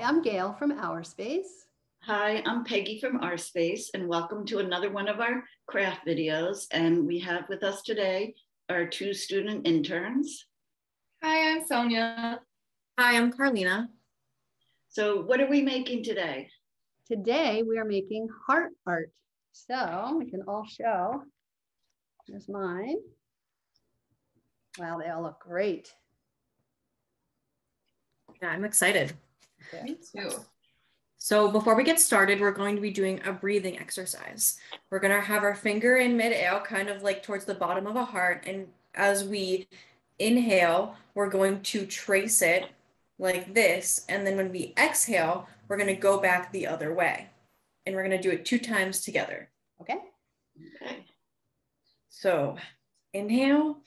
I'm Gail from Our Space. Hi, I'm Peggy from Our Space, and welcome to another one of our craft videos. And we have with us today our two student interns. Hi, I'm Sonia. Hi, I'm Carlina. So what are we making today? Today we are making heart art. So we can all show. Here's mine. Wow, they all look great. Yeah, I'm excited. Okay. Me too. So before we get started, we're going to be doing a breathing exercise. We're going to have our finger in mid-air, kind of like towards the bottom of a heart. And as we inhale, we're going to trace it like this. And then when we exhale, we're going to go back the other way. And we're going to do it 2 times together. Okay. Okay. So inhale.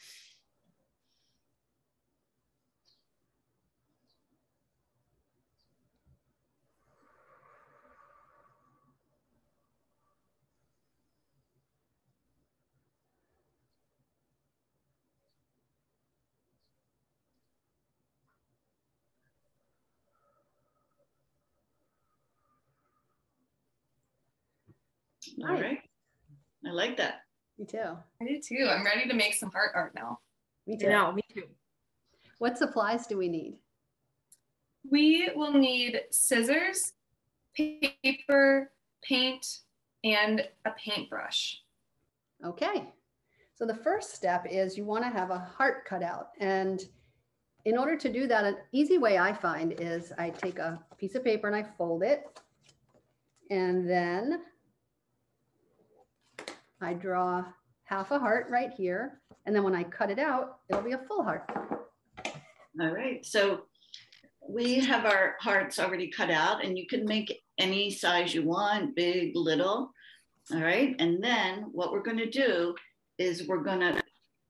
All right. I like that. Me too. I do too. I'm ready to make some heart art now. Me too. No, me too. What supplies do we need? We will need scissors, paper, paint, and a paintbrush. Okay. So the first step is you want to have a heart cut out. And in order to do that, an easy way I find is I take a piece of paper and I fold it. And then I draw half a heart right here. And then when I cut it out, it'll be a full heart. All right. So we have our hearts already cut out, and you can make any size you want, big, little. All right. And then what we're going to do is we're going to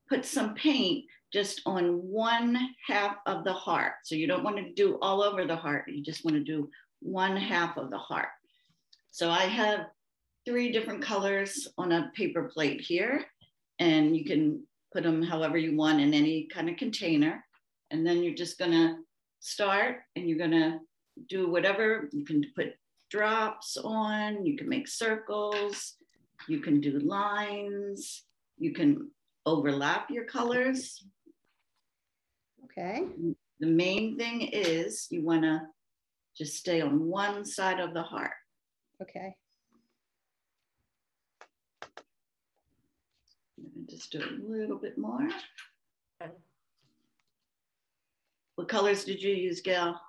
put some paint just on one half of the heart. So you don't want to do all over the heart. You just want to do one half of the heart. So I have 3 different colors on a paper plate here, and you can put them however you want in any kind of container. And then you're just gonna start, and you're gonna do whatever. You can put drops on, you can make circles, you can do lines, you can overlap your colors. Okay. The main thing is you wanna just stay on one side of the heart. Okay. Just do a little bit more. What colors did you use, Gail?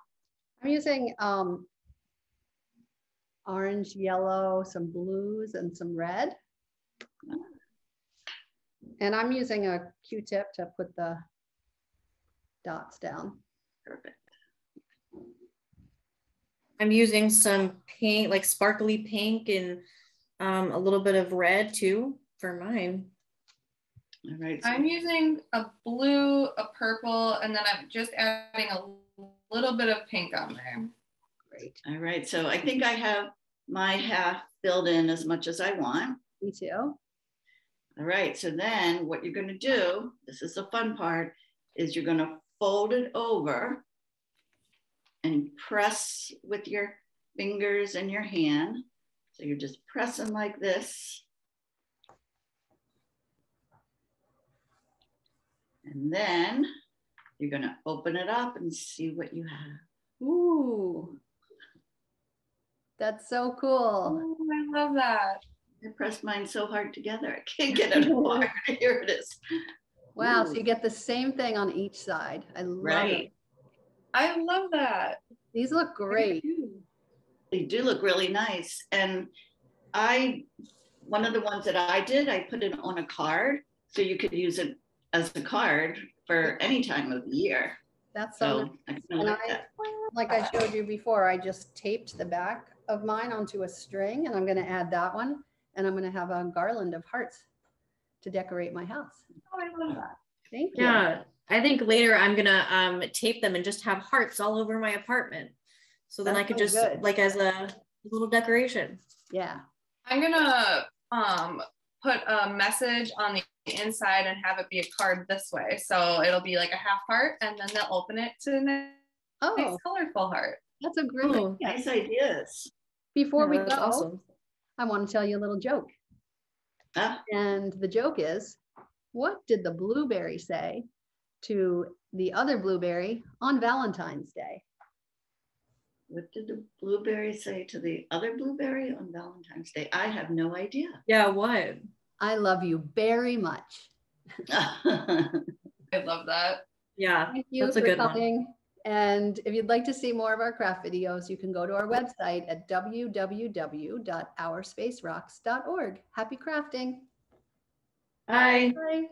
I'm using orange, yellow, some blues, and some red. And I'm using a Q-tip to put the dots down. Perfect. I'm using some paint, like sparkly pink, and a little bit of red too for mine. All right. I'm using a blue, a purple, and then I'm just adding a little bit of pink on there. Great. All right. So I think I have my half filled in as much as I want. Me too. All right. So then what you're going to do, this is the fun part, is you're going to fold it over and press with your fingers and your hand. So you're just pressing like this. And then you're going to open it up and see what you have. Ooh. That's so cool. Oh, I love that. I pressed mine so hard together. I can't get it apart. Here it is. Wow. Ooh. So you get the same thing on each side. I love Right. it. I love that. These look great. They do look really nice. And one of the ones that I did, I put it on a card so you could use it as a card for any time of the year. That's so nice. I like that. Like I showed you before, I just taped the back of mine onto a string, and I'm going to add that one, and I'm going to have a garland of hearts to decorate my house. Oh, I love that. Thank you. Yeah, I think later I'm gonna tape them and just have hearts all over my apartment. So then I could just good. like as a little decoration. Yeah. I'm gonna put a message on the inside and have it be a card this way. So it'll be like a half heart, and then they'll open it to a nice colorful heart. That's a great Oh, idea. Nice ideas. Before we Yeah, that's go, awesome. I want to tell you a little joke. Ah, And the joke is, what did the blueberry say to the other blueberry on Valentine's Day? what did the blueberry say to the other blueberry on Valentine's Day? I have no idea. Yeah, what? I love you very much. I love that. Yeah, Thank you that's a for good one. coming. And if you'd like to see more of our craft videos, you can go to our website at www.ourspacerocks.org. Happy crafting. Bye. Bye.